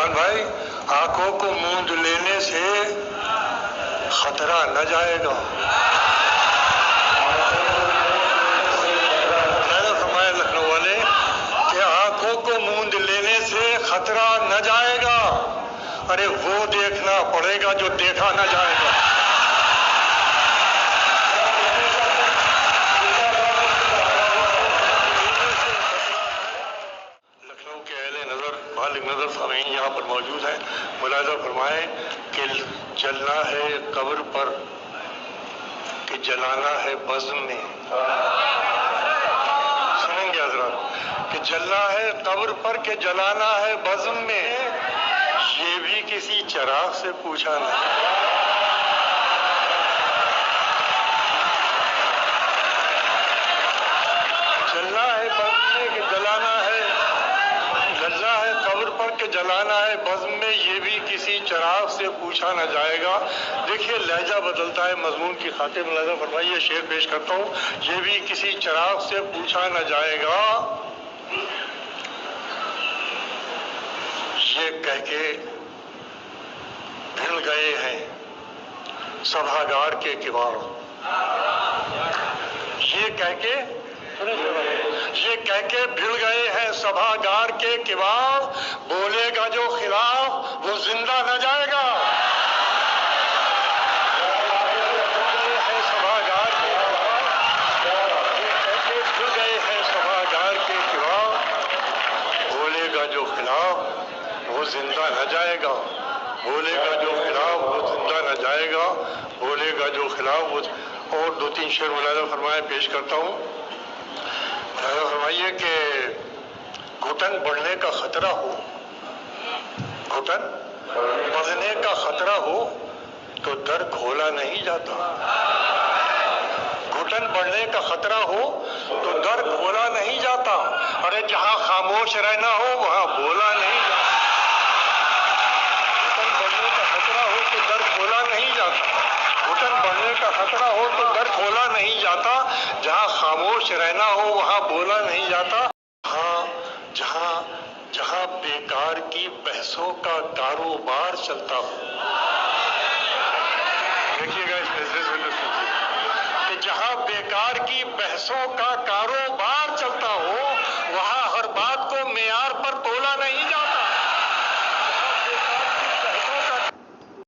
नौजवान भाई, आंखों को मूंद लेने से खतरा न जाएगा। फरमाया लखनऊ वाले कि आंखों को मूंद लेने से खतरा न जाएगा, अरे वो देखना पड़ेगा जो देखा न जाएगा। नजर सामीन यहाँ पर मौजूद है, मुलाज़ा फरमाएं कि जलना है कब्र पर कि जलाना है बज़्म में। सुनेंगे हज़रात कि जलना है कब्र पर कि जलाना है बज़्म में, ये भी किसी चिराग से पूछा नहीं। जलना है बज़्म में कि जलाना है, जलना है कब्र पर के जलाना है बज़्म में, ये भी किसी चिराग से पूछा न जाएगा। देखिए लहजा बदलता है, मजमून की खातिर मुलाज़ा फरमाइए, शेर पेश करता हूँ। ये भी किसी चिराग से पूछा न जाएगा, ये कह के भिड़ गए हैं सभागार के किवाड़। ये कह के भिड़ गए हैं सभागार के किवाड़, बोलेगा जो खिलाफ वो जिंदा न जाएगा। सभागार के भिड़ गए हैं सभागार के किवाड़, बोलेगा जो खिलाफ वो जिंदा न जाएगा। बोलेगा जो खिलाफ वो जिंदा न जाएगा, बोलेगा जो खिलाफ वो। और दो तीन शेर मुलाज़ा फरमाए पेश करता हूँ। फरमाइए कि घुटन बढ़ने का खतरा हो, घुटन बढ़ने का खतरा हो तो दर खोला नहीं जाता। घुटन बढ़ने का खतरा हो तो दर खोला नहीं जाता, अरे जहां खामोश रहना हो वहां बोला नहीं जाता। घुटन बढ़ने का खतरा हो तो दर खोला नहीं जाता, घुटन बढ़ने का खतरा हो तो दर खोला नहीं जाता, जहां खामोश रहना हो वहां बोला नहीं जाता। हाँ, जहां बेकार की बहसों का कारोबार चलता हो। देखिएगा इस मैसेज में कि जहां बेकार की बहसों का कारोबार